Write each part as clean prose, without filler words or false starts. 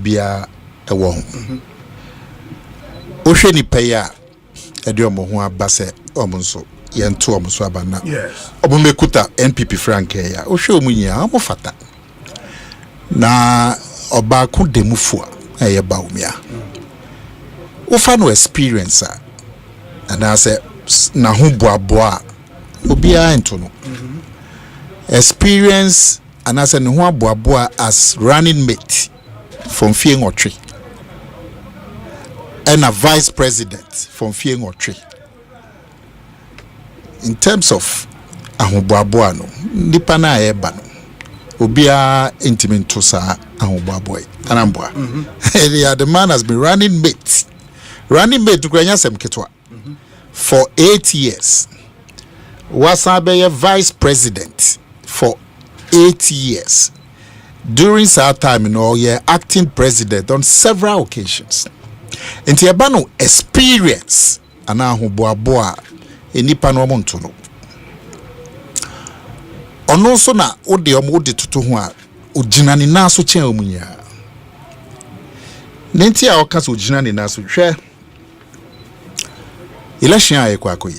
bia ewo ho o hwe ni paya ede omo ho abase omo nso ye nto omo so abana omo mekuta NPP frank ya o hwe omo nyia omo fata na oba ko demufo eye Bawumia o fa no experience and I say na ho boaboa obi a ento no experience and I say no ho boaboa as running mate from Fiengotri and a vice president from Fiengotri. In terms of ahoboaboa no nipa na eba no obi a intimate to sa ahoboaboa anamboa the man has been running mate to kwanya sem ketwa for 8 years. Wasabe vice president for 8 years. During that time, acting president on several occasions. Inti ebano experience ana ho boaboa enipa no monto no. Ono so na ode omode toto ho a ogina ni na so chen omunya. Nenti a okasa ogina ni na so hwe election aye kwa koye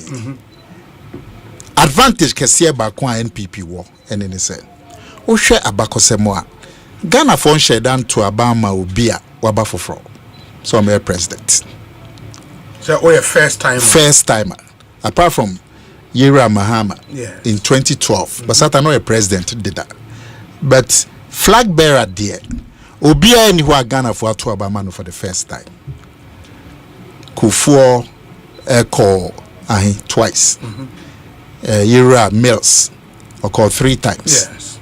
advantage kese ba kwa NPP wo ene ne se wo hwe abakosemo a Ghana for share dan to abama obi a waba foforo so I'm a president so we first timer apart from Yera Mahama in 2012 but Sata no a president did that but flag bearer there obi a ni ho Ghana for to abama no for the first time Kufuor call twice. Yera Mills or called 3 times. Yes.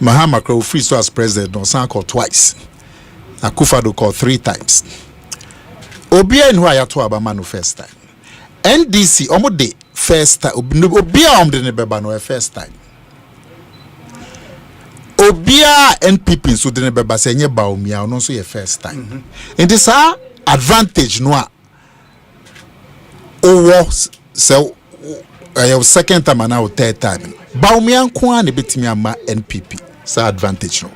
Mahama Crow free so as president no san called twice. Akufado called 3 times. Obia in who to abama no first time. NDC omo de first time. Obia de ne beba no first time. Obia NPP so de ne beba se nye Bawumia no so ye first time. And this advantage no a so second time and now third time. Bawumia nko a ne betimi ama NPP sa advantage no.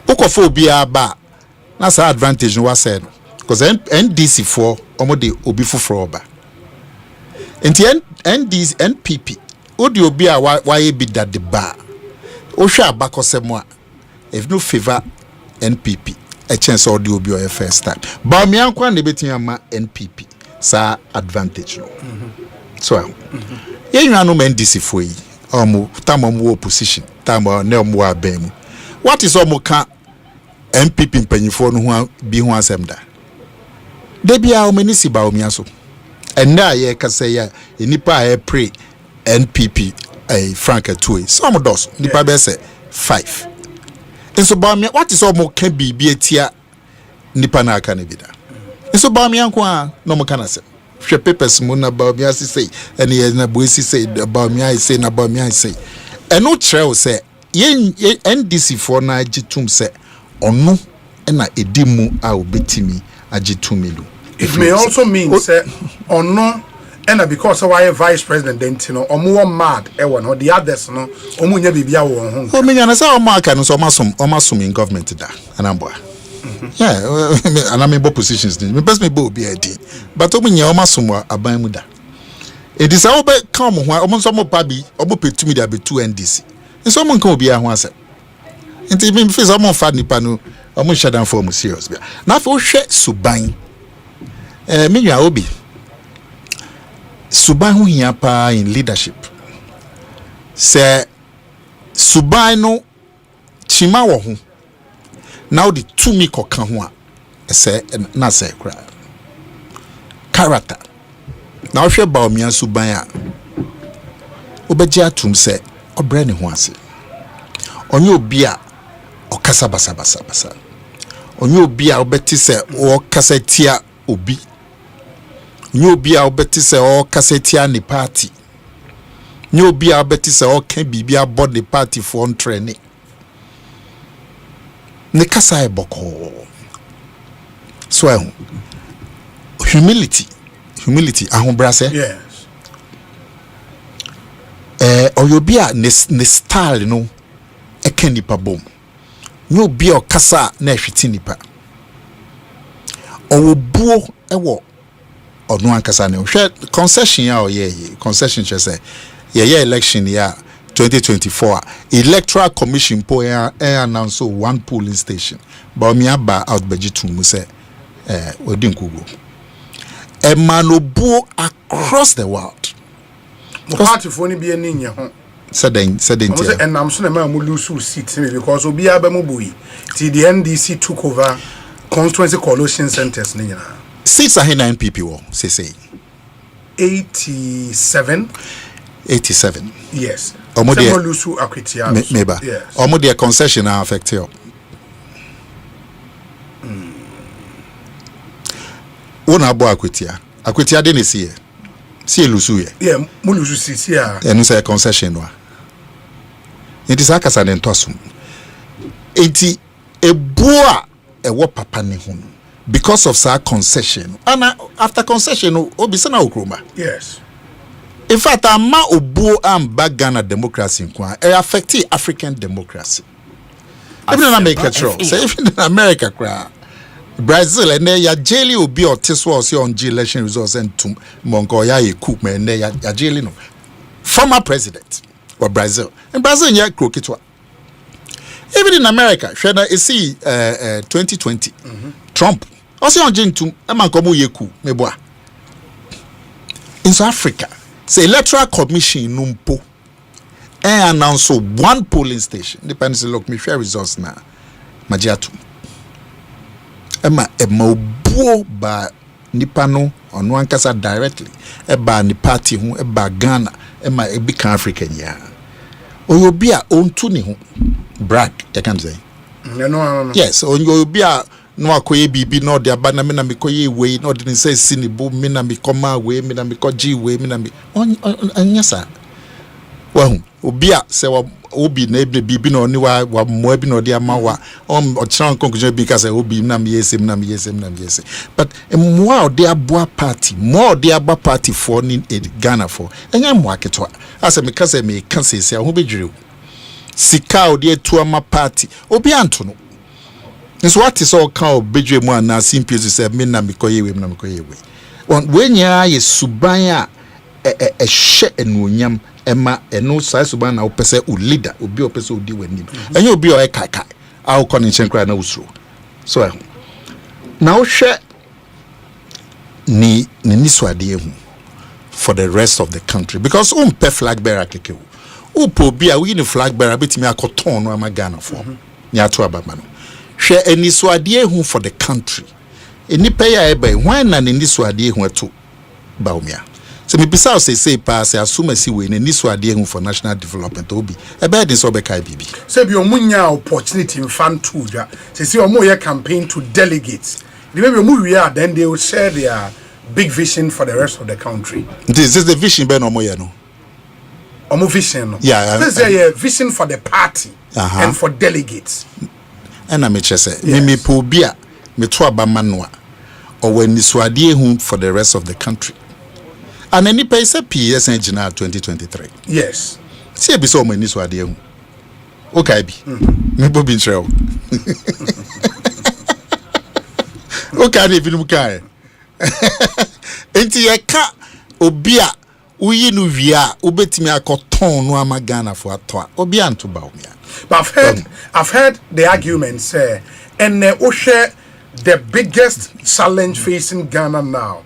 Ukofo obia ba na sa advantage no wase no because NDC for omo de obi foforo ba. Enti NDC NPP odi obi a why be that the bar. O hwa abakosemo a if no favor NPP a chance or the obi or first time. Bawumia nko a ne betimi ama NPP sa advantage no. So yen no NDC for yi omo tamam opposition tamam na omo abem what is omo ka MPP mpanyifo no ho bi ho asem da de bia omo ni si Bawumia so enda ye kasa ya enipa a pray NPP Frank Atue some dos nipa be say 5 enso Bawumia what is omo ka bibi etia nipa na aka ne bi da enso Bawumia nko a no mo kana se hwe papers mu na Bawumia say ene na boisi say Bawumia say na Bawumia say eno trel say yen NDC for na agitum say onu na edimu a obetimi agitumelu. It may also mean say ono and because why vice president then no omo mad e won the others no omo nya bibia wo ho. O me nya na say omo aka no so omasum in government da anamboa. Yeah, and I'm in both positions. Me best me both be ID. But omo nya omasum aban mu da. It is how be come ho omo so mo pa bi omo petumi da be 2 NDC. Nso omo nkan obi a ho asem. Nti me face omo fa nipa no omo shadan for mo serious bia. Na fa wo hwe suban. Me nwa obi. Suban ho hia pa in leadership. Se suban no chima wo ho. Now the two me koka ho a say na say kra. Character. Now hwe Bawumia suban a obeji atum se obre ne ho ase. Onye obi a okasa basa. Onye obi a obeti se o kasa tia obi. Onye obi a obeti se o kasa tia ni party. Onye obi a obeti se o kan bibia board the party for on training. Ne kasa e boko. So humility ahombrase. Yes. Oyobia ne style no e ken nipa bom. no be o kasa na hweti nipa o buo ewo ono ankasa ne hwe concession ya o ye concession che say ye election ya 2024 electoral commission po announce one polling station Bawumia ba out bejitu mu say odinkugo e manobuo across the world party for ni be ni nye ho said and I'm so na mu lose seats because obi aba mu boy till the NDC took over constituency coalition centers ni nyina seats are in NPP wo say 87 yes omode lusu akwetia meba omode concession are affect you una abo akwetia de ne sie lusu ye yeah mu lusu si ya enu say concession wa enti sakasa ne ntosum enti eboa ewo papa ne ho because of sa concession and after concession obi na okroma yes in fact ama obuo amba Ghana democracy kwa affect African democracy even in America say even in America kwa Brazil and ya jeli obi otis was on election results and to mongo ya coup me ya jeli no former president of Brazil in Brazil ya krokitwa even in America sheda see 2020 Trump also on jintum e man komo ye coup meboa in South Africa say electoral commission numpo and announce one polling station depends look me share results na magiatu ema obuo ba nipa no ono ankasa directly eba ni party ho eba Ghana ema ebi kan Africa nya oyobi a ontu ni ho brag you can say no yes oyobi a no akoye bibi no de aba na me na mekoye we no de say sinibo me na me koma we me na me koji we me na me anyasa wahu obi a se obi na ebe bibi no ni wa mo bi no de ama wa o chan conclusion bi ka say obi na me yesem but mo de aboa party mo de aba party for ni Ghana for enya mo aketo ase me ka say me kan sese ho bedwire sika o de tu ama party obi anto no nso what is all kind of bedwe mu na simple say me na me koye we when ya ye suban a hye enuonyam ema eno sai suban na opese o leader obi opese odi wanim enye obi o kai a o koni chenkra na usuro so na o hwe ni niswade ehu for the rest of the country because pe flag bearer keke o po bi a we ni flag bearer betimi akoton no ama Ghana for nya to ababa no hwe eniswade ehu for the country enipa ya ebe when na eniswade ehu ato Bawumia so me bisa say pass assume si we eniswade ehu for national development obi ebe dey so be kai bibi say bi omunya opportunity in fan to ja say omo ye campaign to delegates the way omu we are then they will share their big vision for the rest of the country. This is the vision be no omo ye no omo vision no yeah this is a vision for the party and for delegates. And I me say me po bia me to abama no a or when niswade ehu for the rest of the country and any pay say PS engineer 2023 yes see be so many niswade ehu okay bi me bo bi ntreo okay na ebinom kai enti ye ka obi a uyi no wia obetimi akoton no ama Ghana for ato obi anto Bawumia. But I've heard the arguments and the biggest challenge facing Ghana now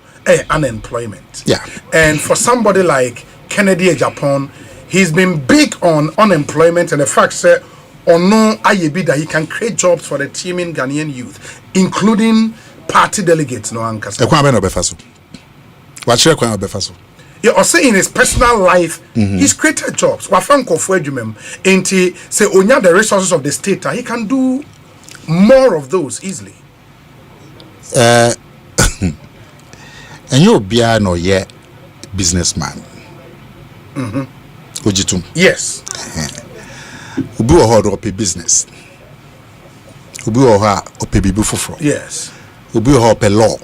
unemployment. Yeah. And for somebody like Kennedy Japan, he's been big on unemployment and the fact that that he can create jobs for the teeming Ghanaian youth, including party delegates. No ankasa. Yeah, or say in his personal life, he's created jobs. Wafanko for edumem, and he say onya the resources of the state, he can do more of those easily. And you be no yet businessman. Ojitum. Yes. Ubi oho do business. Ubi oho ope bibu foforo. Yes. Ubi oho pe law.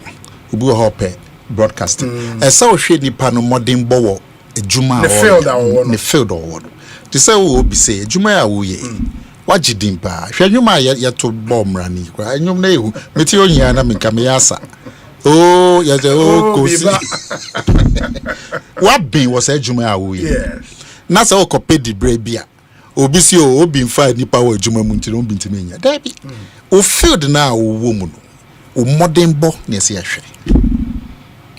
Ubi oho pe broadcasting. Esa o hwe nipa no modern bowo ejuma the field or the field or what. To say we be say ejuma ya wo ye. wajidimpa hwanyuma ya to bomrani kwa enyum na ehu meti onya na menka me yasa oh ya kosi wabi was adwuma awo yi na se okopedi brebia obi si obi mfa nipa wa adwuma mu ntino obi ntime nya dabi o field na wo mu no o modern bo na se ahwe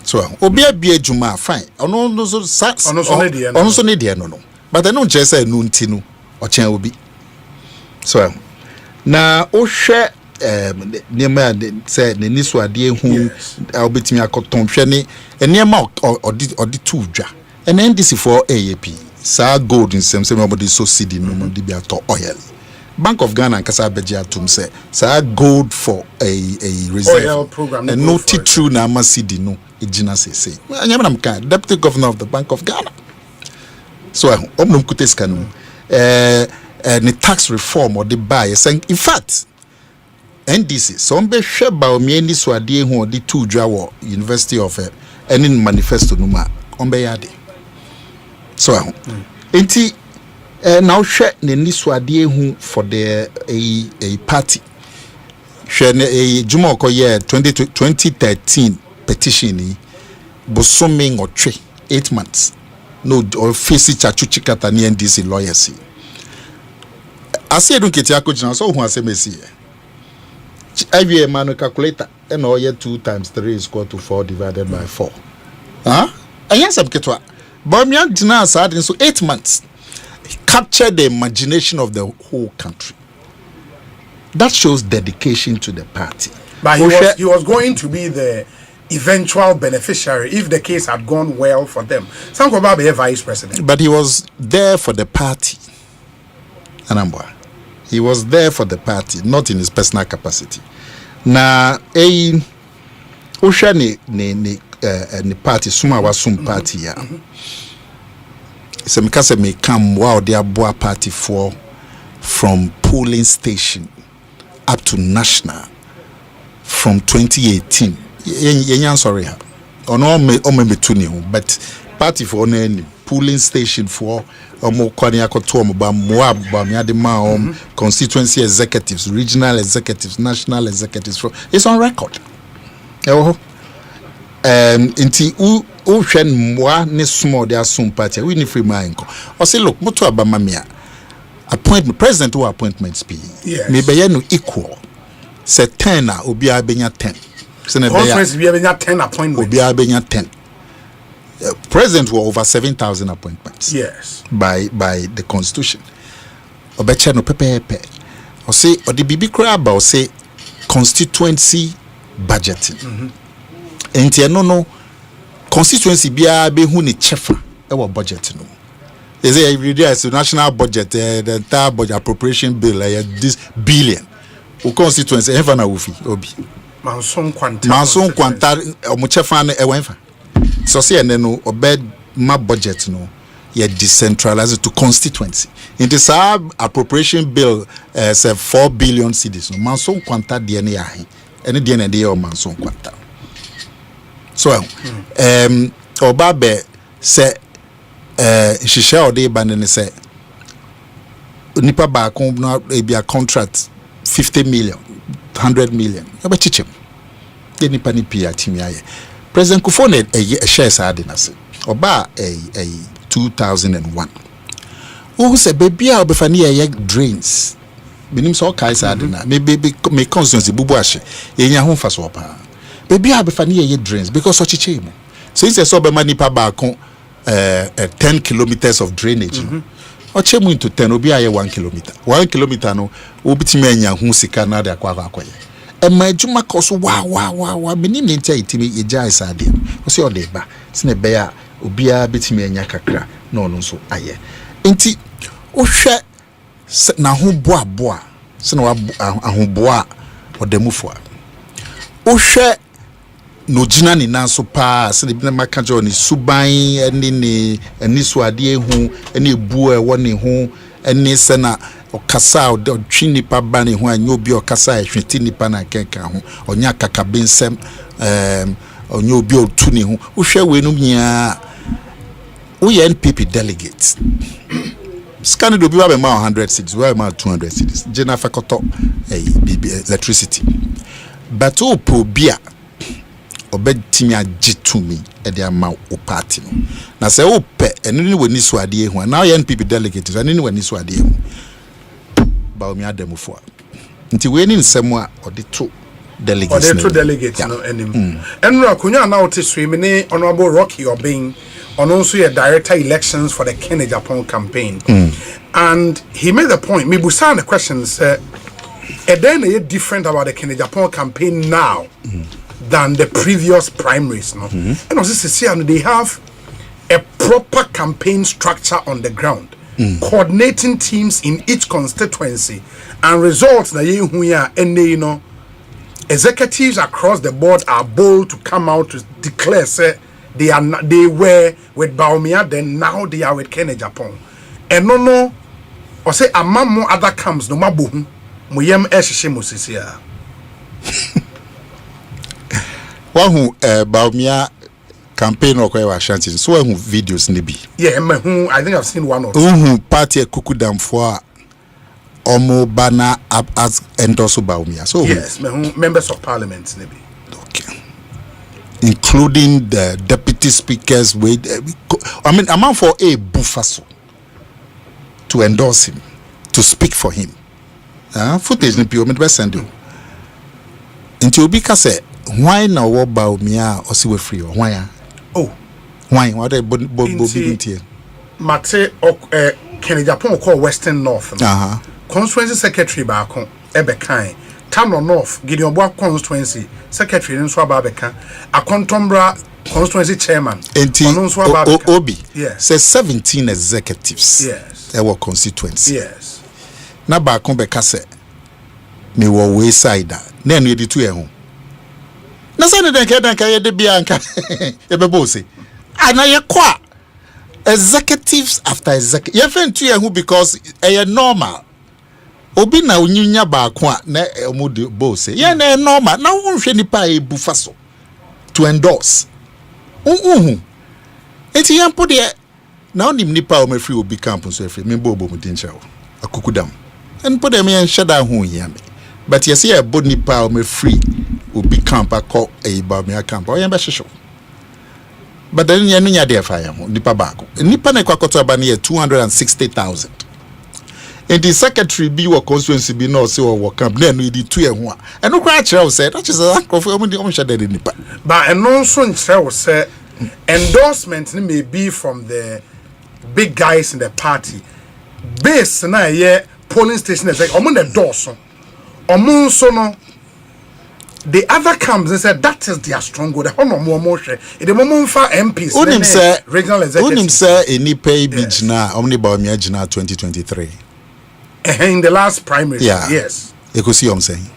so obi abi adwuma fine ono so ne de no but no nche say no ntinu o chen obi so na o hwe niema say ne niso ade hu obetimi akoton hwe ne niema odi tu dwa and NDC for AAP sa gold in sem nobody so cedi no de bia to oil Bank of Ghana kasa beji atum say sa gold for a reserve oil program and no true na ma cedi no ejina say anyam na mka deputy governor of the Bank of Ghana so omnum kutes kanu the tax reform or the buy saying in fact NDC so be hwe Bawumia ni so ade hu the two dwa wo University of any manifesto no ma ombe yade so enti now hwe ne ni so ade hu for the a party hwe ne juma okoye 2013 petition ni bosome ngotwe 8 months no office chachuchi kata ni NDC lawyers asie dunketi akojina so hu asemesi every man calculator and all 2 times 3 is equal to 4 divided by 4 some ketwa Bawumia dina sad so 8 months capture the imagination of the whole country. That shows dedication to the party. But he was going to be the eventual beneficiary if the case had gone well for them. Sanko Baba be vice president. But he was there for the party. Anambwa. He was there for the party, not in his personal capacity. Na usha ni party suma wasum party ya. Semikase me come wow they aboa party for from polling station up to national from 2018. Yenyan sorry ha. Ono me tuni ho but party for any polling station for omo kwani akoto omo ba Bawumia de ma constituency executives, regional executives, national executives for it's on record. Inti u hwen mwa ne small they assume party we ni free mind ko o say look moto abamamia appointment president who appointments be me be no equal say 10 na obi abenya 10 say na conference be abenya 10 appointments obi abenya 10 president were over 7,000 appointments by the constitution obeche no pepepe o say o the bibi kra ba o say constituency budgeting enti no constituency bia be hu ni chefa e wo budget no they say every day is national budget the entire budget appropriation bill this billion o constituency ever na wofi obi manson kwanta o chefa na e wenfa so say no obed ma budget no ye decentralized to constituency in this appropriation bill say 4 billion cedis no manson kwanta de na ya ene de na de o manson kwanta so obabe say shisha ode banene say nipa ba kon na ebia contract 50 million 100 million aba chichem de nipa ni pia timi aye president Kufone shares adina say oba 2001 who say baby a obefani ye drains binim so kai sa adina me constituency bubu ahye enya ho fa so pa baby abefani ye drains because of chichemu so it's so be manipa ba kon 10 kilometers of drainage ochemu into 10 obi aye 1 kilometer 1 kilometer no obitimi anya hu sika na de akwaye ma adwuma koso wa menim ne ntia itimi eja isade o se ode ba sine be ya obi a betimi anya kakra na ono so aye enti ohwe na ho boa sine wa ahoboa odamufo ohwe no jina ni nanso pa se de maka jo ni suban eni so ade ehu eni ebu e wo ne ho eni se na okasa o twini pa ba ne ho anyo bi okasa ehweti nipa na kenka ho onya kaka bensem onyo bi otu ne ho wo hwe we no nya wo ye NPP delegate scan do be 100 cities, we ma 200 cities. Jena fakoto electricity. But o po bia obetimi agye to me e dey ama o party no. Na say o pe eno ni wani so ade hu. Now NPP delegates eno ni wani so ade hu. Bawumia demufo. Nti we ni nsem a ode to delegates. Ode to delegates no enim. Enra kunya na ote swim ni honorable Rocky Obeng on also a director elections for the Kenya Japan campaign. And he made the point, me busan the question say then they different about the Kenya Japan campaign now than the previous primaries, no? And also see they have a proper campaign structure on the ground, coordinating teams in each constituency, and results that you know executives across the board are bold to come out to declare say they were with Bawumia, then now they are with Kenya Japan. And no or say among more other camps no mabu muyem eshishe musisia. Wahu Bawumia campaign or kwa Ashanti, so wahu videos nibi. Yeah, I think I've seen one or two. Party kukudam for Omo Bana as endorse Bawumia. So yes, members of parliament nibi. Okay. Including the deputy speakers with amount for a buffaso to endorse him, to speak for him. Footage ni pio me be send you. Nti obi ka say why na wo Bawumia or si we free or why? Oh, why what they bo ntie. Mate Kenya Japan call Western North. Constituency secretary ba kon ebe kan. Tamno North Gideon Boa constituency secretary nso ababeka Akontombra constituency chairman Obi yes says 17 executives yes they were constituency yes na ba kon beka say me wo we side na enu edi tu e ho na say den ka ye de bia nka e be bo say ana ye kwa executives after executive ye fen tu e ho because e normal obi na onyinya ba ko na omode boss ye na normal na wonhwe nipa e bufa so to endorse eti yampo de na onim nipa o mafri obi camp so afri me bobo mu dincha akukudam en po de me nheda ho hia me but yes ye bo nipa o mafri obi camp akọ e Bawumia camp o ye be hwehwe but then ye no nya de fa ye ho nipa ba ko nipa na kwakoto aba na ye 260,000. And the secretary be what constituency be no say or camp then we did 2 year ho and no cry chair said that is a of the nipa but and also chair say endorsement may be from the big guys in the party base na ye polling station is like omo the doors omo so no the other camps they said that is their stronghold the honor more share the moment for MPs unim say regional executives unim say any pay beach na omni Bawumia jina 2023 in the last primary yes EKOSIISEN saying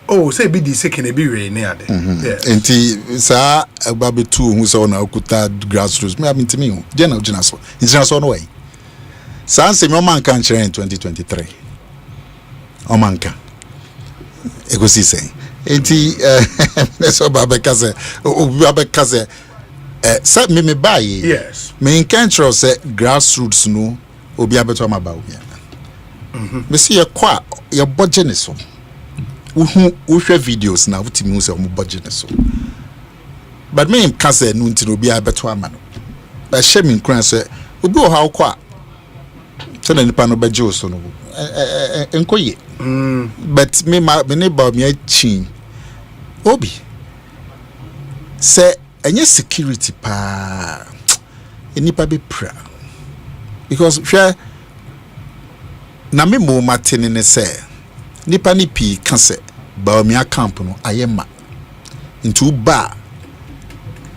oh say be the second be we near there yes enti sa ababe tu hu so na okuta grassroots me abintimi hu jina so no way sa se me o man kan chere in 2023 o man kan EKOSIISEN enti so babeka se babeka se sa me buy yes me kan chere se grassroots no obi abeto ma Bawumia me see your kwa your budget is so who share videos now with me say budget is so but me can say no nti obi abeto ama no but share me kran say obi o ha kwa so na nipa no beje so no enkoye but me ne Bawumia chin obi say enye security pa nipa be pra because share na me mo matene ne se nipa ni pi ka se Bawumia camp no ayema into ba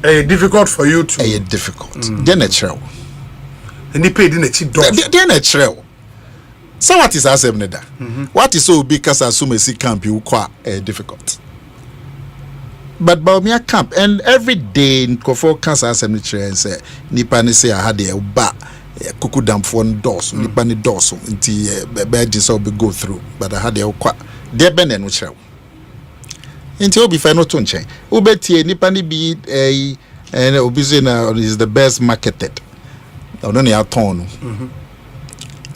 difficult for you to difficult then a trail nipa di na chi do then a trail so what is asem ne da what is so big as assume si camp you kwa difficult but Bawumia camp and every day nkofo cancer asem ne trail say nipa ni say ha de ba kukudam phone doors nipa ni doors nti be so be go through but I had kwa de be na no kyerɛw nti obi fa no to nkyɛn obetie nipa ni bi obi say na is the best marketed ono ne aton no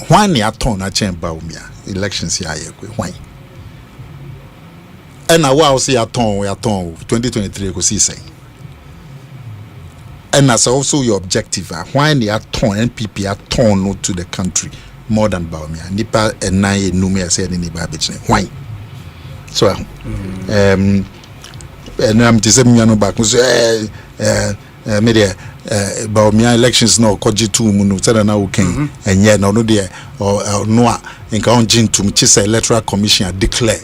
why ni aton a chen Bawumia elections ya ye why and na wa say aton 2023 EKOSIISEN and that's also your objective why ni aton NPP aton to the country more than Bawumia nipa enai enumi say ni ba be why so and I'm just saying no back say media Bawumia elections no koji tu mu no say na okay and yet no there or no nka on jintum chisa electoral commission declare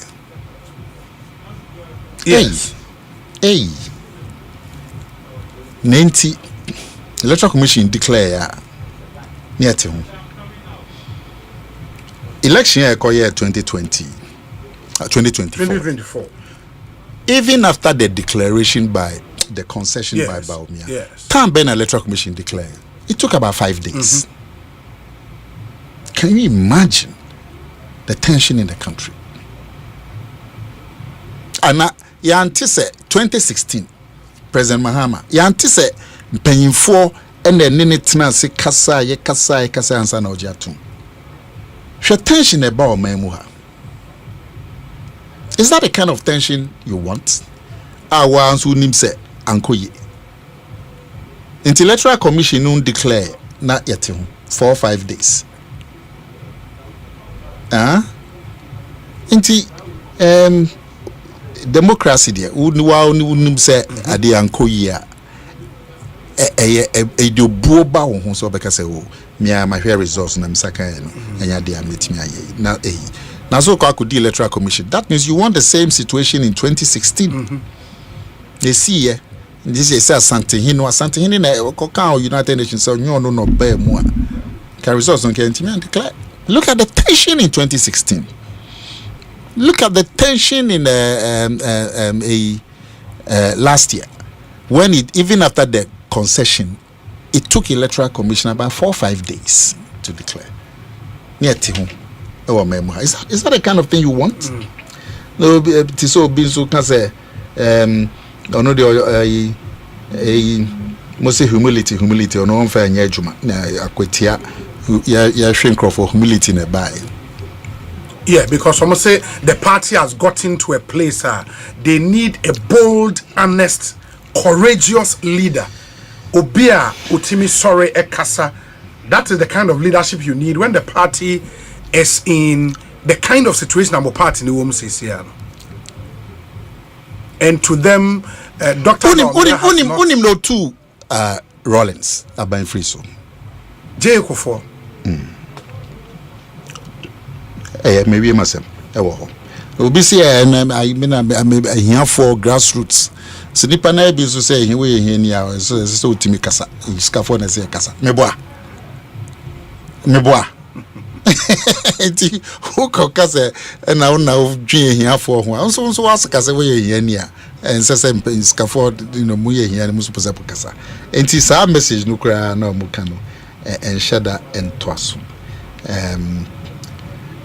yes hey 90 electoral commission declare near to election year 2024 even after the declaration by the concession by Bawumia time Ben electoral commission declared it took about 5 days. Can you imagine the tension in the country? And ya antise 2016 President Mahama ya antise mpanyimfo ene nene tena se kasa ansa na ojatum hwe tension e ba o mamu ha. Is that the kind of tension you want? Awa anso nim se ankoye intellectual commission no declare na yete 4 or 5 days inti democracy there uni say ade ankoyi a do buoba wo ho so beka say o me my results na msaka no anya de ametimi aye na so ko akudi electoral commission. That means you want the same situation in 2016. They see this is something na ko kan United Nations so no be mu can results on can declare. Look at the tension in 2016. Look at the tension in last year, when it even after the concession, it took electoral commission about 4 or 5 days to declare. Is that the kind of thing you want? No, so being so can say, must say humility or no unfair nyejuma. Akwetia, ya shrink for humility in a buy. Yeah, because someone say the party has gotten to a place they need a bold, honest, courageous leader. Obia utimi sore ekasa. That is the kind of leadership you need when the party is in the kind of situation our party in the woman says here. And to them, Dr. Unim no two Rollins Aban Friso. J. Kofo. Maybe myself. Obi say I here for grassroots. So nipa na bi so say he we here ni a so utimi kasa. Iskafo na say kasa. Meboa. Enti who kasa na una dwen here for ho. So was kasa we here ni a. And say iskafo mu here ni mu so kasa. Enti sa message no kra na mu kan no en shada en toaso.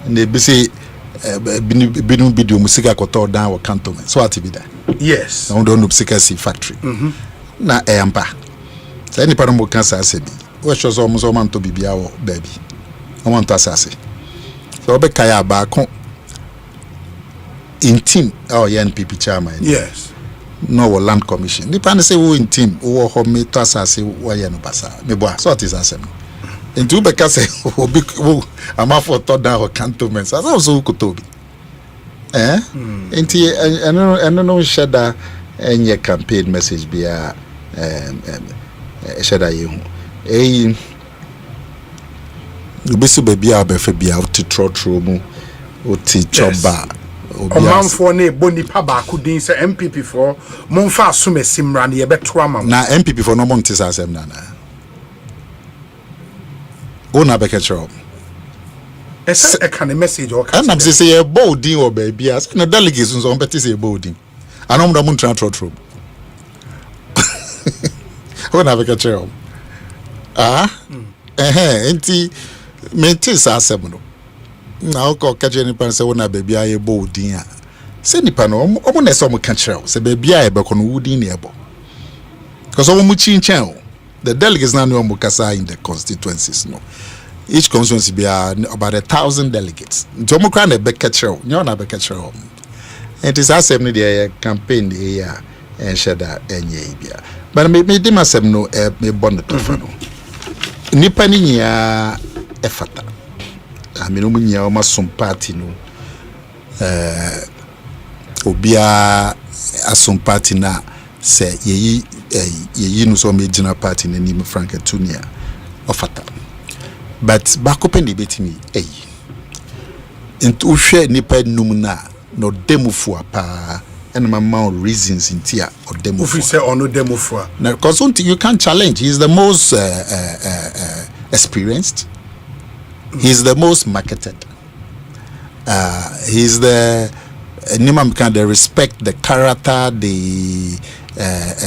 Ne be say binu video musika koto down wa cantonment so ati bi da yes na don't musika si factory na empa say ni pa no kan sa asebi we show so mo man to bibia wo baby I want to asase so be kaya ba kon in team NPP chairman yes no wo land commission ni pa say wo in team wo ho me to asase wo ye no basa me bo so ati asem into because obi ama for to down cantonment so also kutobi enti eno no shada enye campaign message bia shada yehu obisu bebia obefe bia oti trotro mu oti choba omanfo na eboni pa ba kudin se MPP for monfa asome simra na yebeto ama na MPP for no montis asem na Ona bekechro. Esa e kan message o ka. Na be say e bolding o ba bia. Na delegates nso on beti say bolding. Anom da mun trotro. Ona bekechro. Enti mentis asem no. Na o ko kaje ni pan say ona ba bia e bolding a. Say nipa no omo na say omo ka chero. Say ba bia e be ko no wudin na e bo. Because omo mu chinchan o. The delegates now know Mukasa in the constituencies. No, each constituency be about 1,000 delegates. Democrat be catcher, you na be catcher. It is assembly the campaign here and shada enye. But me dem asem no me bond to fa no. Nipa ni nya efata. Amino mu nya o masom party no. Obia asom party na se yeyi no so me gina party na ni Frank Tunia ofata. But back open debate me into share nipa numna no demo for pa and my mouth reasons in tia or demo if you say or no demo for now because you can't challenge. He's the most experienced, he's the most marketed, he's the Nima can the respect, the character, the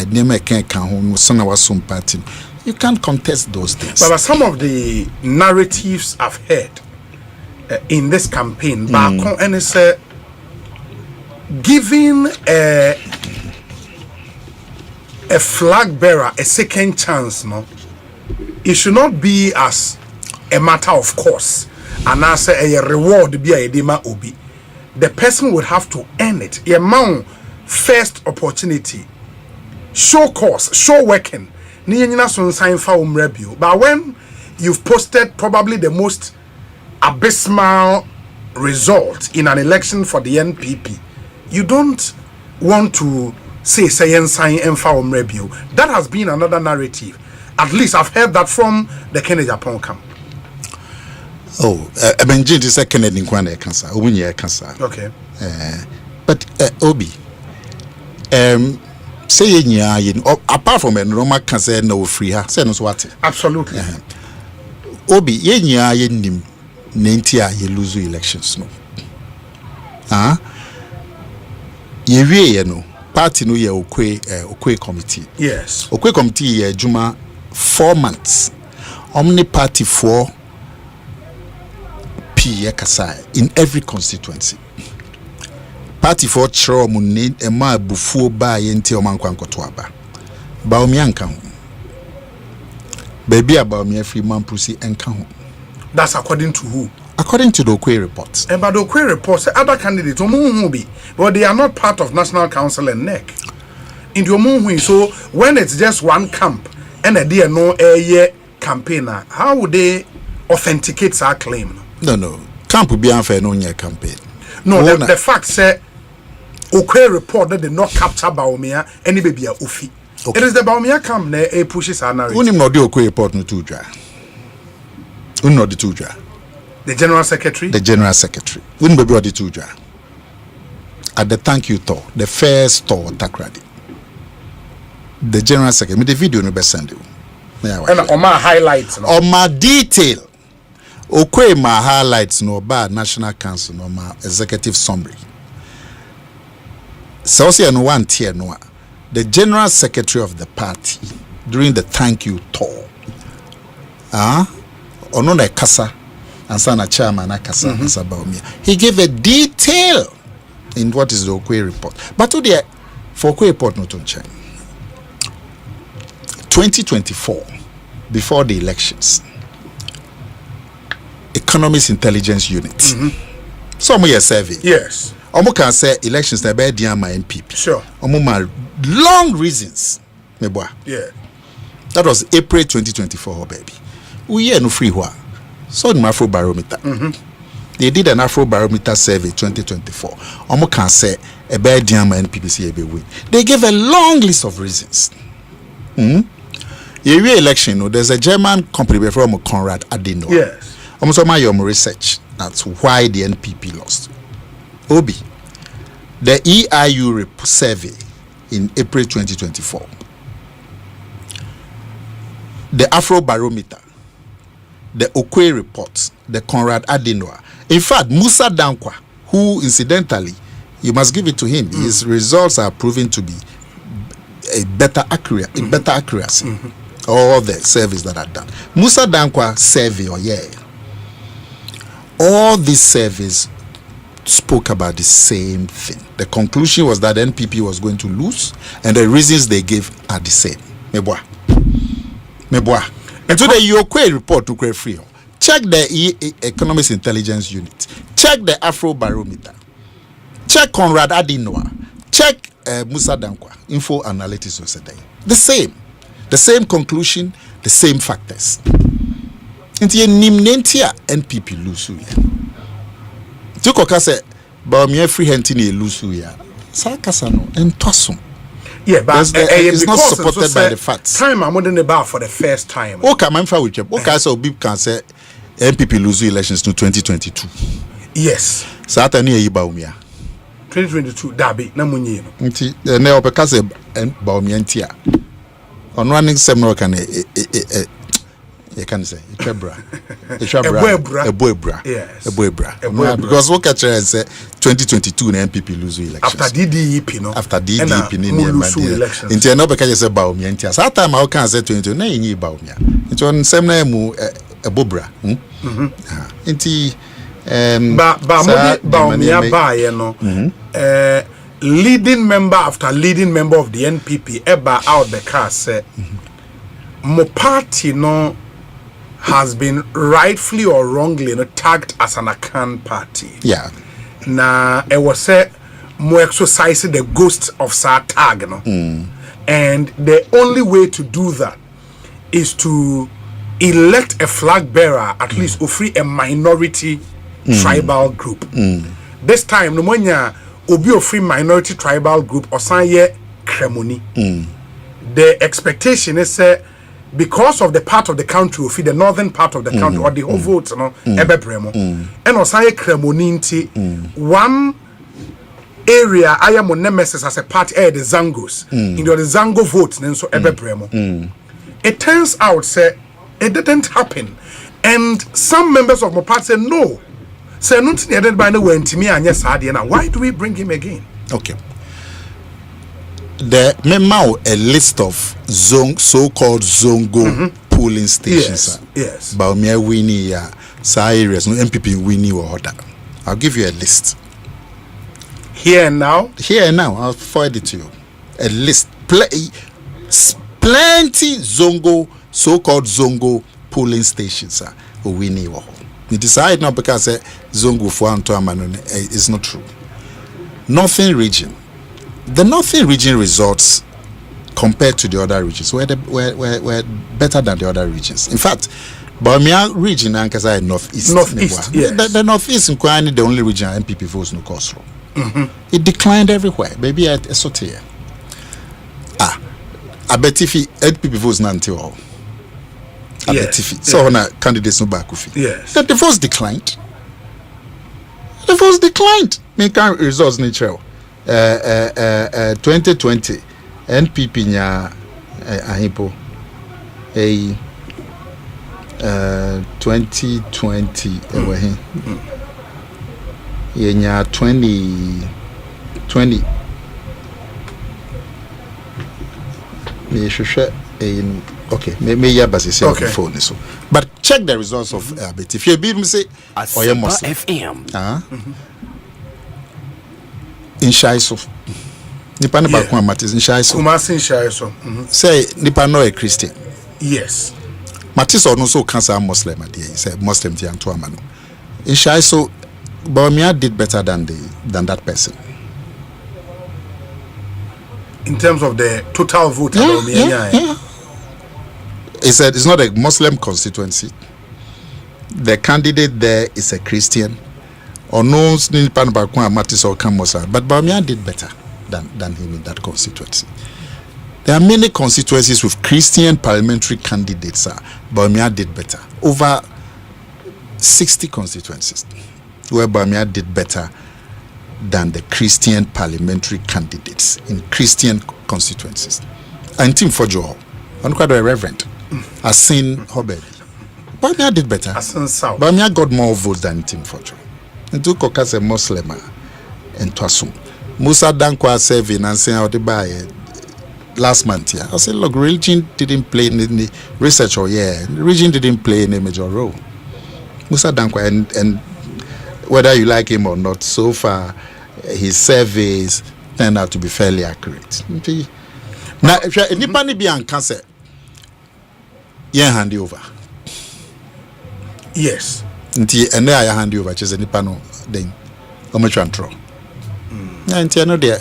Nima can son was some party. You can't contest those things. But some of the narratives I've heard in this campaign, and it's giving a flag bearer a second chance. No, it should not be as a matter of course, and as a reward be a edema obi. The person would have to earn it. A man first opportunity, show course, show working. But when you've posted probably the most abysmal result in an election for the NPP, you don't want to say sign review. That has been another narrative. At least I've heard that from the Kennedy Japan camp. Oh, I mean, this is Kennedy in Kwana cancer. Okay. But Obi, say apart from a Roma cancer, no free her. Say no what? Absolutely. Obi, ye nim nentia ye lose elections no. Ye no party no ye okwe committee. Yes. Okwe committee ye juma 4 months. Omni party 4 P kasa in every constituency. Party for chro mu ne ema bufuo ba ye nti omankwa nkoto aba. Bawumia nka ho. Baby Bawumia free man proceed enka ho. That's according to who? According to the Okwe reports. And but the Okwe reports, other candidates be, but they are not part of National Council and NEC. In the so when it's just one camp and a dear no a campaigner, how would they authenticate our claim? No. Camp will be unfair no year campaign. No, the fact say Okwe report that they not capture Bawumia any baby a ufi. Okay. It is the Bawumia camp ne pushes our narrative. Unim no the Okwe report no tuja. Unim the tuja. The General Secretary? The General Secretary. Unim baby the tuja. At the thank you tour, the first tour Takradi. The General Secretary, me the video no be send you. And on my highlights. No? On my detail. Okwe my highlights no ba National Council no my executive summary. So no one tier no. The General Secretary of the party during the thank you tour. Ono na kasa ansana chairman na kasa Bawumia. He gave a detail in what is the Okwe report. But today for Okwe report no to change. 2024 before the elections. Economist Intelligence Unit. Some year survey. Yes. Omo can say elections na be dia my NPP. Sure. Omo ma long reasons. Meboa. Yeah. That was April 2024, baby. We hear no free wa. So the Afro Barometer. They did an Afro Barometer survey 2024. Omo can say a bad dia my NPP see be win. They gave a long list of reasons. Year election, no, there's a German company from Conrad Adenauer. Yes. Almost my research. That's why the NPP lost. Obi, the EIU survey in April 2024, the Afro Barometer, the Okwe report, the Conrad Adenauer. In fact, Musa Dankwa, who incidentally, you must give it to him, his results are proven to be a better accuracy. All the surveys that are done. Musa Dankwa survey all these surveys spoke about the same thing. The conclusion was that the NPP was going to lose, and the reasons they gave are the same. Meboa. And today, your Okwe report to Okwe free. check the Economics Intelligence Unit, check the Afro Barometer, check Conrad Adinoa, check Musa Dankwa, Info Analytics Society. The same conclusion, the same factors. Inti ye nimnentia NPP lusu ya. Tuko kase Bawumia free hentini lusu ya. Sakasa no entwasum. Yeah, but it's not supported by the facts. Time I'm on the bar for the first time. Okay, I'm for with you. Okay, so Bib can say NPP lose elections to 2022. Yes. Sata ni ye Bawumia. 2022 dabi na munyi no. Nti ne opeka se Bawumia ntia. On running seminar can you can say Echebra. Yes. Eboebra. Because what catch say 2022 na NPP lose elections. After DDP no. After DDP ni lose elections. Inti no because say Bawumia ntia. That time I can say 22 na yin Bawumia. It on seminar mu Ebobra. Inti Bawumia ba ye no. Leading member after leading member of the NPP ever out the car said mo party no has been rightfully or wrongly tagged as an Akan party. Yeah. Na it was said mo exercise the ghost of sa tag no. And the only way to do that is to elect a flag bearer, at least free a minority tribal group. This time no monya obi free minority tribal group or sanye kremoni. The expectation is because of the part of the country the northern part of the country or the whole votes ebebremo and osanye kremoni nti one area I am on nemesis as a party the Zangos in the Zango votes then so ebebremo. It turns out it didn't happen, and some members of my party said no. Say nothing added by the way to me and yes, why do we bring him again? Okay. The memo a list of so-called Zongo polling stations. Yes. Bawumia Winnie areas, no MPP Winnie or order. I'll give you a list. Here and now? Here and now, I'll forward it to you. A list. Plenty Zongo, so-called Zongo polling stations Winnie or we decide now because Zongo for Antoine is not true. Northern region. The northern region results compared to the other regions were better than the other regions. In fact, Bawumia region and Kasa northeast. Northeast, yes. The northeast in Kwani, the only region MPP votes no cost from. It declined everywhere. Maybe at Esotia. I bet if MPP votes nanti Yes. So on candidates no bakufi. Yes. The votes declined. The votes declined. Make results nature. 2020 NPP nya ahipo 2020 ewe yenya 2020 me shusha okay, maybe yeah, but it's okay. Phone so. But check the results of bit. If you be say or you must FM. In Shaiso. Nipa ne ba kwa Matis in Shaiso. Kumasi in Shaiso. Say nipa no a Christian. Yes. Matis or no so cancer Muslim at he said Muslim ti anto amano. In Shaiso Bawumia did better than that person. In terms of the total vote, yeah. He said it's not a Muslim constituency. The candidate there is a Christian. Or no Nipan Bakwa Matis or Kamosa. But Bawumia did better than him in that constituency. There are many constituencies with Christian parliamentary candidates. Bawumia did better. Over 60 constituencies where Bawumia did better than the Christian parliamentary candidates in Christian constituencies. And Tim Fojo, I'm quite a reverend. I've seen Hobed. Bawumia did better. Bawumia got more votes than Tim Fojo. And to Kokas a Muslim and Twasum. Musa Dankwa serving and saying how to buy last month here. I said, look, religion didn't play in the research or religion didn't play any major role. Musa Dankwa and whether you like him or not, so far his surveys turned out to be fairly accurate. Now, if you anybody be on cancer, hand over. Yes. Nti ene I hand you over chese nipa no then ometwa ntro. Nti eno de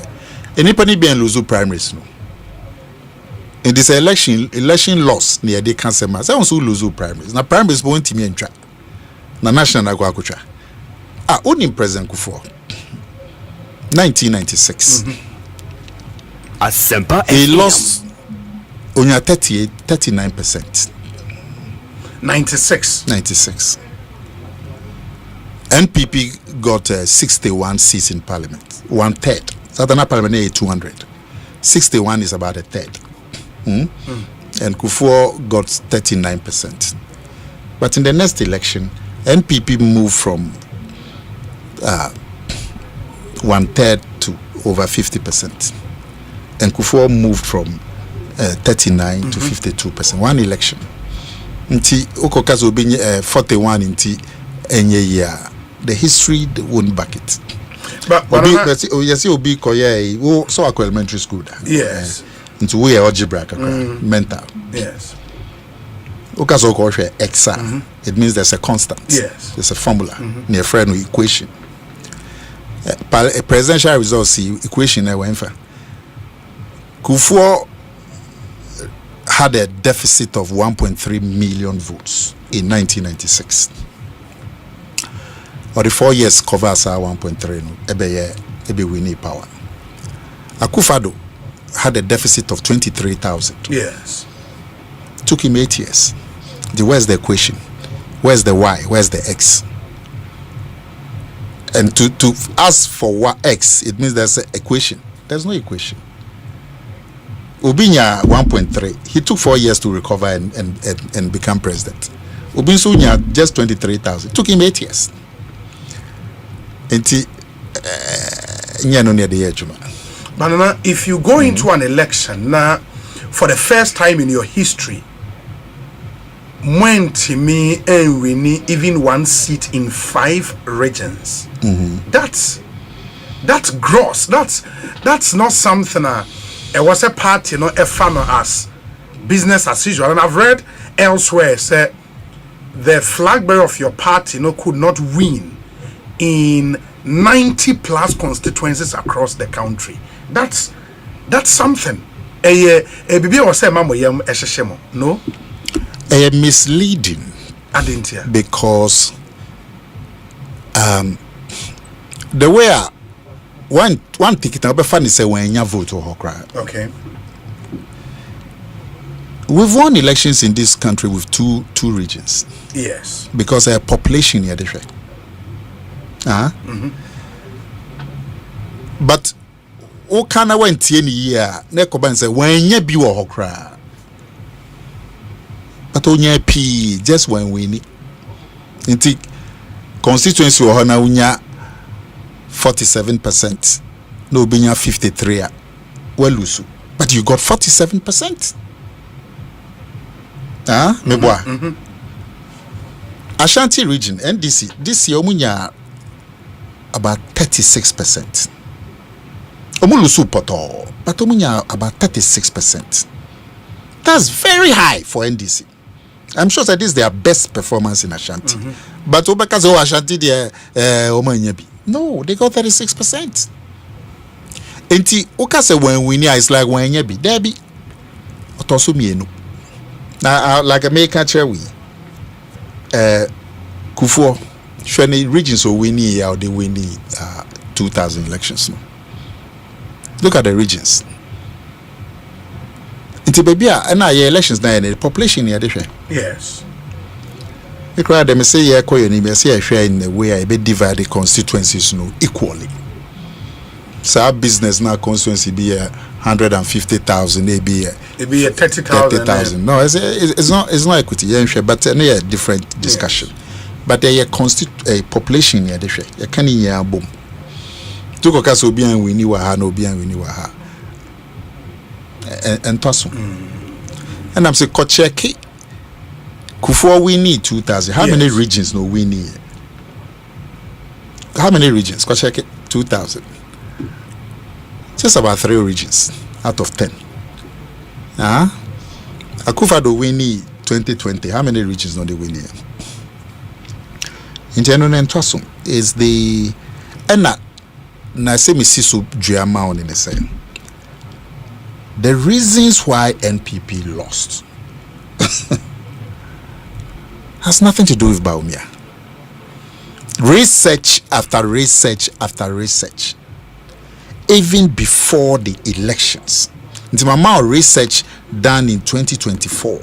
enipa ni bien lose primaries no. In this election loss near the cancer mass. I also lose primaries. Now primaries won't me and na national na go akotwa. Only President Kufuor 1996. He lost on 39%. 96. NPP got 61 seats in parliament, 1/3. Southern Parliament is 200. 61 is about a third. And Kufuor got 39%. But in the next election, NPP moved from 1/3 to over 50%. And Kufuor moved from 39 to 52%. One election. Nti Okokazo being 41 inti enye year. The history won't back it. But yes, you'll be koye. So elementary school. Yes. Into we algebra mental. Yes. Okazo ko exa. It means there's a constant. Yes. There's a formula near friend equation. A presidential results equation I went for. Kufuor had a deficit of 1.3 million votes in 1996. Or the 4 years covers our 1.3 ebe winning power. Akufo-Addo had a deficit of 23,000. Yes. Took him 8 years. Where's the equation? Where's the Y? Where's the X? And to ask for what X, it means there's an equation. There's no equation. Obinya 1.3. He took 4 years to recover and become president. Obinsunya just 23,000. Took him 8 years. Banana, if you go into an election now, for the first time in your history, when Timi and Winnie even one seat in 5 regions, that's gross. That's not something. It was a party, a fan as business as usual. And I've read elsewhere say the flag bearer of your party could not win in 90 plus constituencies across the country. That's something. Bibi was say mamo yam esheshemo. No? Misleading. I didn't hear. Because the way one ticket I'll be funny say when you vote or cry. Okay. We've won elections in this country with two regions. Yes. Because our population here different. But o kana went any year na koban say when you be wo cry. But onya p just when we need. Inti constituency wo na unya 47%. No binya 53. Well lusu. But you got 47%. Meboa. Ashanti region NDC this year omunya about 36%. Omulusu poto, but omunya about 36%. That's very high for NDC. I'm sure that this is their best performance in Ashanti. But Obakazo Ashanti omanyabi. No, they got 36%. Enti okase when we near is like when yabi debi otoso mienu. Now like a make catcher we Kufuor shweni regions so winning or they winning 2000 elections no. Look at the regions. Inti baby na your elections na the population here dey. Yes. Because them say yeah koyo ni me say share in the way I be divide the constituencies no equally. So our business now constituency be 150,000 maybe it be 30,000. No, it's not equity yeah, but a different discussion. Yes. But there a population here dey share. You can hear boom. To go kaso obi an wini wa ha na obi an wini wa ha. And toss. And I'm say ko check Kufuor we need 2,000. How many regions no we need? How many regions? Go check it. 2,000. Just about 3 regions out of 10. Akufo-Addo we need 2020. How many regions no they we need? Inteno Nentoso is the Ena Nasemi Sisu Driama in the same. The reasons why NPP lost has nothing to do with Bawumia. Research after research after research, even before the elections. It's my research done in 2024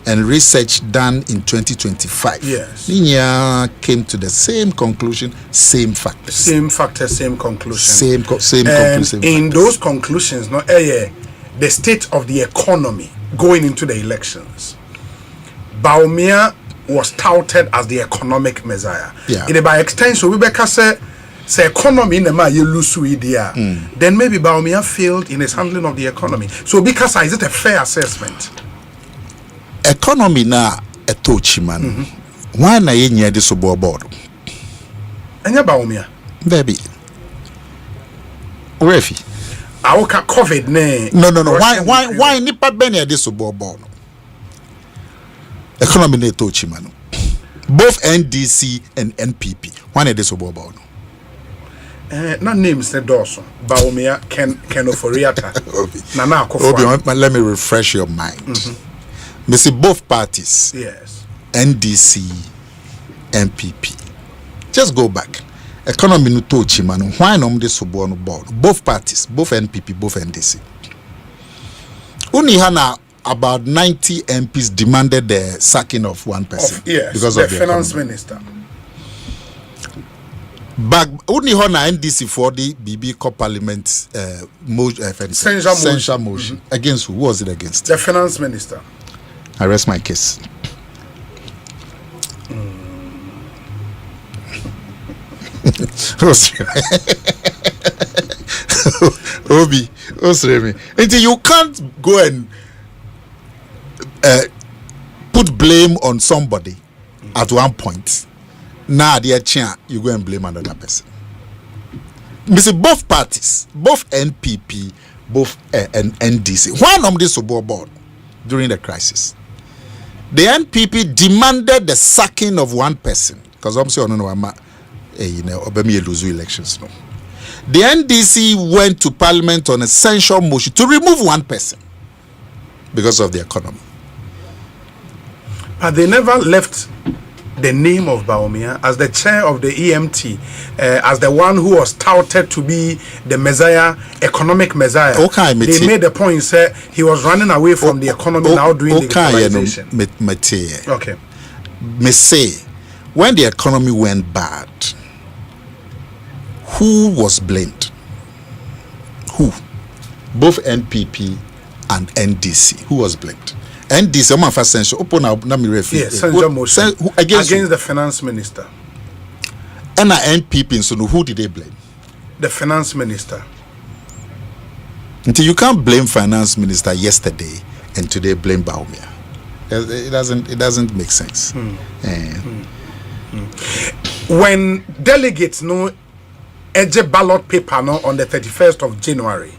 and research done in 2025. Yes. Ninya came to the same conclusion, same factors. Same factor, same conclusion. Same conclusion. In those conclusions, the state of the economy going into the elections, Bawumia was touted as the economic messiah. Yeah. By extension, we can say economy in the ma you lose idea. Then maybe Bawumia failed in his handling of the economy. So because is it a fair assessment? Economy na etochi man. Why na ye nya this board? Anya Bawumia. Baby. Refi. Awoka COVID ne. No. Why nipa benya this board? Economy na etochi man. Both NDC and NPP. Why na this board? Not names the Dawson, Bawumia, Ken Oforiata. Nana Akufo. Let me refresh your mind. Me see both parties. Yes. NDC, NPP. Just go back. Economy no touch man. Why no this board? Both parties, both NPP, both NDC. Only hana about 90 MPs demanded the sacking of one person. Yes. Because the of the finance economy. minister. But only hona NDC for the BB Co Parliament censure motion against who was it against? The finance minister. I rest my case. Obi, until you can't go and put blame on somebody at one point. Now, dear chair, you go and blame another person. You see, both parties, both NPP, both and NDC, one of this board during the crisis. The NPP demanded the sacking of one person because I'm saying Obama lose elections. No, the NDC went to Parliament on a censure motion to remove one person because of the economy. But they never left the name of Bawumia as the chair of the EMT, as the one who was touted to be the messiah, economic messiah. Okay, they made the point, say he was running away from the economy, now doing the digitalization. Okay. Me say, when the economy went bad, who was blamed? Who? Both NPP and NDC. Who was blamed? NDC, I'm first censure. Open up, na me refi. Yes, censure motion against the finance minister. And NPP, so who did they blame? The finance minister. Until you can't blame finance minister yesterday and today blame Bawumia. It doesn't make sense. When delegates know a ballot paper no on the 31st of January,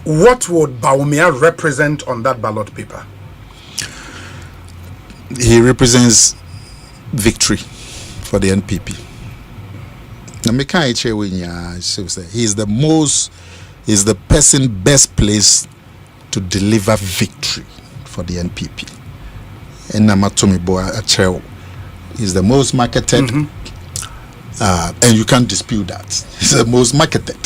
what would Bawumia represent on that ballot paper? He represents victory for the NPP. He's the person best placed to deliver victory for the NPP. And Namatomi is the most marketed, and you can't dispute that. He's the most marketed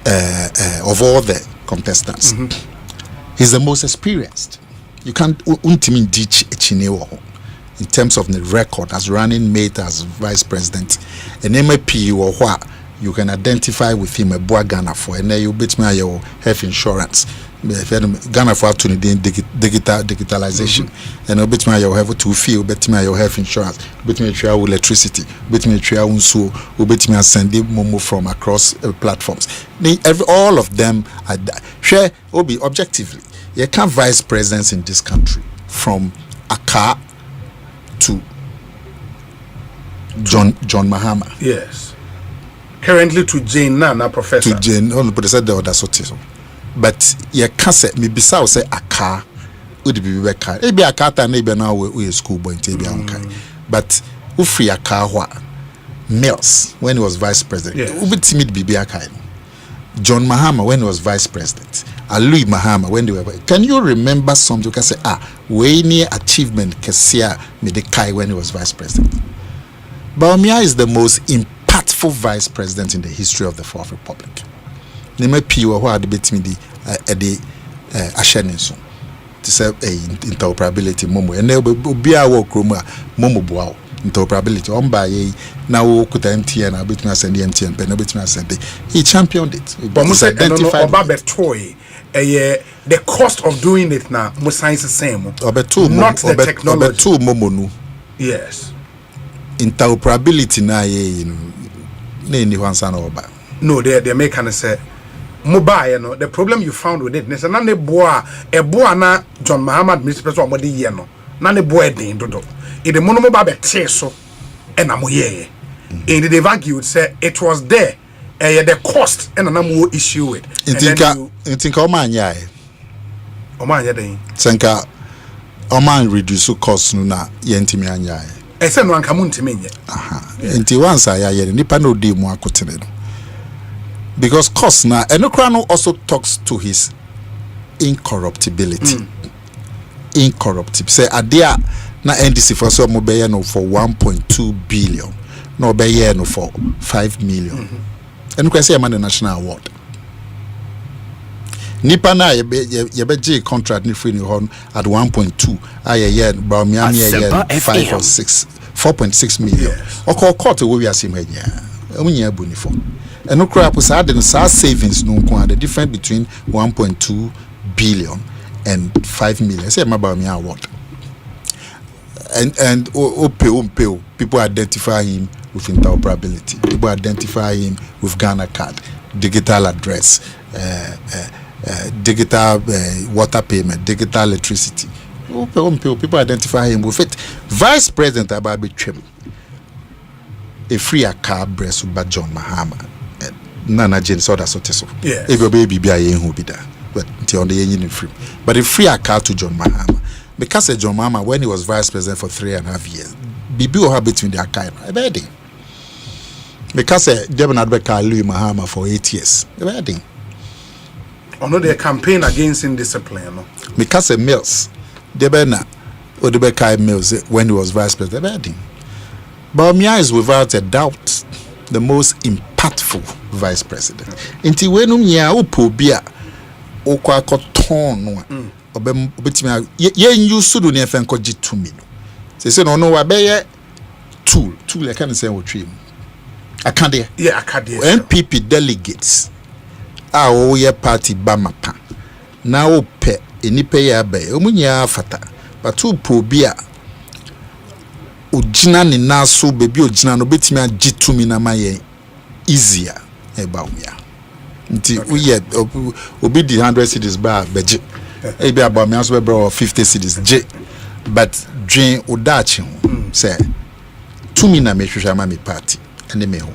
of all the contestants. He's the most experienced. You can't in terms of the record as running mate, as vice president, and MAP or what you can identify with him a boy Ghana for, and then you bet me your health insurance. Ghana for to digitalization, and you bet me your have to feel, bet me your health insurance, bet me your electricity, bet me your unso, bet me send momo from across platforms. All of them are share obi objectively. You can't vice presidents in this country from Accra to John Mahama. Yes. Currently to Jane Nana professor. To Jane, but said the other so. But you can't say me bisa say Accra would be better. Maybe Accra maybe now we school boy maybe but Ufria Kahwa, Mills, when he was vice president. Ubi timid Bibiakai. John Mahama, when he was vice president. Louis Mahama, when they were. Can you remember something? You can say, way near achievement, Kesia Medekai, when he was vice president. Bawumia is the most impactful vice president in the history of the Fourth Republic. Name Piwa, who are debating the Asheninso. To say interoperability momo and be our work room momo bow interoperability on by now could MTN a bit me send the MTN pen a bit me send he championed it but must identify toy the cost of doing it now must science the same not the technology two momo no yes interoperability na you know no they make kind of say mobile, you know, the problem you found with it, nese nane boa na John Mahama administration wa modi ye no nane boa den dodo e de mono mobile be so e na mo ye and they've argued say it was there the cost and na mo issue it think o man nya den senka o man reduce cost no na ye ntimi anya e se no anka mu ntimi nye nti once ya ye nipa na odi mu akotene no. Because cost now, Enokrano also talks to his incorruptibility. Incorruptible. Say adia na NDC for so mobile no for 1.2 billion. No be no for 5 million. Enokrano say man the national award. Nipa na ye be contract ni free ni hon at 1.2. Aye Bawumia 5 or 6 4.6 million. Oko court we are same here. Omunya bonifo. And no crap was added savings no the difference between 1.2 billion and 5 million. Say my Bawumia award. And people identify him with interoperability. People identify him with Ghana card, digital address, digital water payment, digital electricity. People identify him with it. Vice President Ababi Trim, a free car breast by John Mahama. Nana Jane saw that sort of if your baby be a who be there, but on the engine free. But if free a car to John Mahama, because John Mahama, when he was vice president for 3.5 years, Bibi or between their kind, a wedding. Because Devon Adbeka Louis Mahama for 8 years, a wedding. Or no, their campaign against indiscipline. No? Because Mills, Debena or Debeka Mills when he was vice president, a wedding. Bawumia is without a doubt the most impactful vice president. Inti wenum nya upo bia okwa koton no obetimi ye use do ne efen ko gitumi no se no wa be ye tool e kan say wotwe akade NPP delegates a o ye party bamapa na ope enipa ya ba omunya fata but upo bia ojina ni naso bebi ojina no betimi agitumi na maye easier Bawumia. Nti we obi di 100 cities ba beje e bi Bawumia so be 50 cities je but dream odachi say tumi na mehwehwa ma me party ene me ho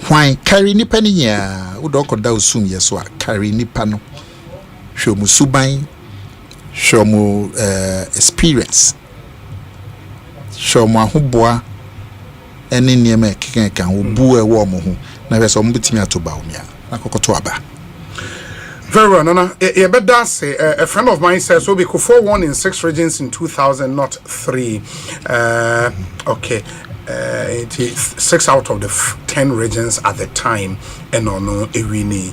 hwan carry nipa ni nya udokoda osum yeso a carry nipa no hwomu suban hwomu experience hwomu ahoboa ene niema keka obu ewo mo ho na we so mbetimi ato Bawumia na kokoto aba. Very well, Nana. A friend of mine says, "So we could 4-1 in 6 regions in 2000, not 3." Okay. 6 out of the 10 regions at the time, and no, Irini.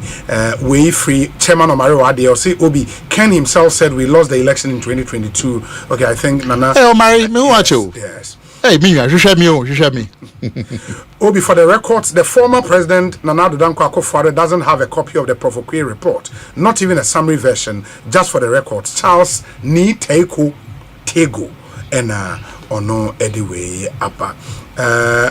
We free chairman of Mario ADLC Obi Ken himself said we lost the election in 2022. Okay, I think Nana. Hey, Omari, me watch you. Yes. Hey, me, you share me. Obi, for the records, the former president Nana Danko Akufo-Addo doesn't have a copy of the Provoque report, not even a summary version. Just for the records, Charles Ni Teiko Tego and Ono Ediwe Apa.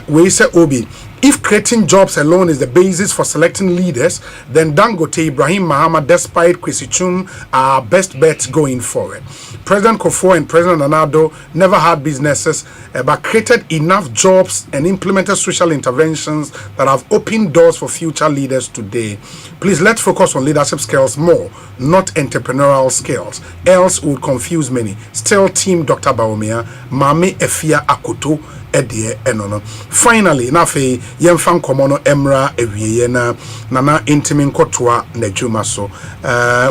We say Obi, if creating jobs alone is the basis for selecting leaders, then Dangote, Ibrahim Mahama, despite Kwesi Chum, are our best bets going forward. President Kufuor and President Nana-Addo never had businesses, but created enough jobs and implemented social interventions that have opened doors for future leaders today. Please, let's focus on leadership skills more, not entrepreneurial skills, else it would confuse many. Still, Team Dr. Bawumia, Mame Efia Akoto, edie eno no. Finally, na fe yemfa nkomo no emra ewieye na nana intimi nkotoa na dwuma so.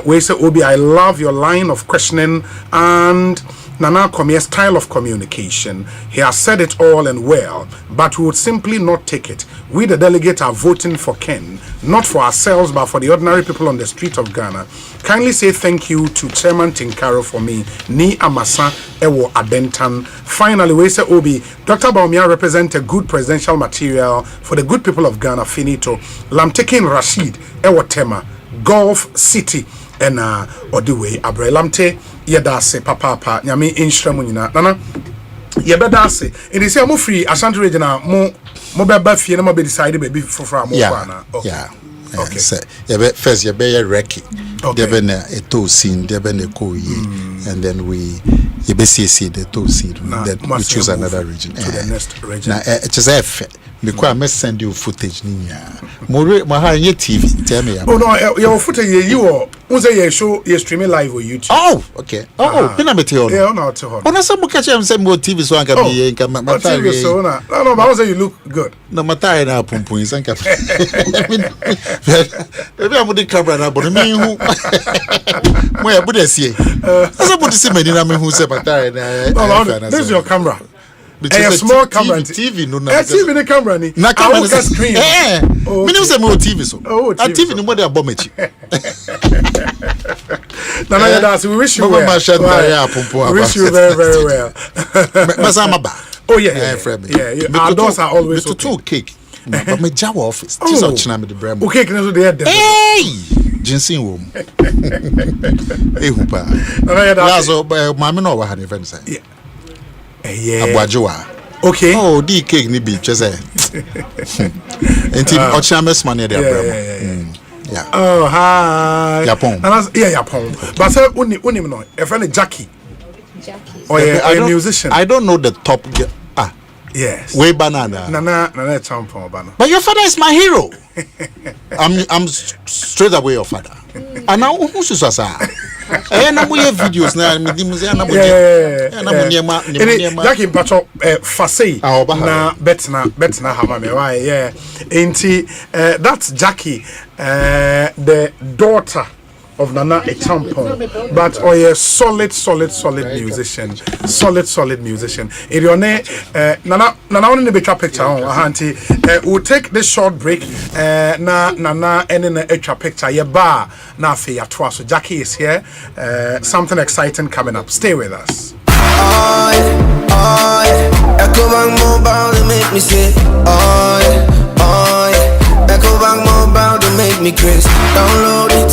We say Obi, I love your line of questioning and Nana AKOMEA's style of communication. He has said it all and well, but we would simply not take it. We, the delegates, are voting for Ken, not for ourselves, but for the ordinary people on the street of Ghana. Kindly say thank you to Chairman Tinkaro for me. Ni Amasa Ewo Adentan. Finally, we say Obi, Dr. Bawumia represents a good presidential material for the good people of Ghana. Finito. Lamtekin Rashid Ewo Tema, Gulf City. And Odiwe Abrelamte Yadase Papa Nyami Inshramunina Nana Yabadase. It is a mo free Ashanti region mo beba fie na mo be decide baby for mo na. Yeah. Okay. First you be recky. There be na a toe scene, there be na ko ye. And then we be see the toe seed. Then we choose another region. To the next region. Now it is a because I must send you footage niya. More your TV. Tell me. Oh no, your footage you say you show you streaming live on YouTube. Oh, okay. Pina meteor. Yeah, no, to her. Oh, na some catch am say more TV so can be in can TV so na. No, but I say you look good. No matter na pumpun san ka. Maybe I'm the camera na but me who. Mo ya bude sie. Asa bude see me na me who say matter na. No, this is your camera. A small camera. TV no na. TV the camera ni. Na camera screen. Me no say me TV so. A TV no more dey abomechi. Nana Yadasi, we wish you well. We wish you very, very well. Oh yeah. Our doors are always open. Cake. But my job office. This is China me the brand. Okay, can you do that? Hey, ginseng room. Hey, hupa. Nana Yadasi. So, mama no wa had friend say. Yeah. Abuajoa. Okay. Oh, the cake ni be just say. Enti Ochina me smane there brand. Yeah. Oh, hi. Yapon. Yapon. But say unim no. A friend Jackie. Oh yeah, a musician. I don't know the top. Yes. Way banana. Nana champion banana. But your father is my hero. I'm straight away your father. And now who's your sa? I na mo videos na me di muze na mo na mo niema Jackie Pacho Fasei na betna hama me why yeah. Enti that's Jackie the daughter of Nana Echampon, but a solid musician. Solid musician. If your name Nana only be picture on auntie. We'll take this short break. Nana and in the extra picture. Yeah, bar na fe ya twa. So Jackie is here. Something exciting coming up. Stay with us. EKOBank Mobile to make me say EKOBank Mobile to make me crazy. Download it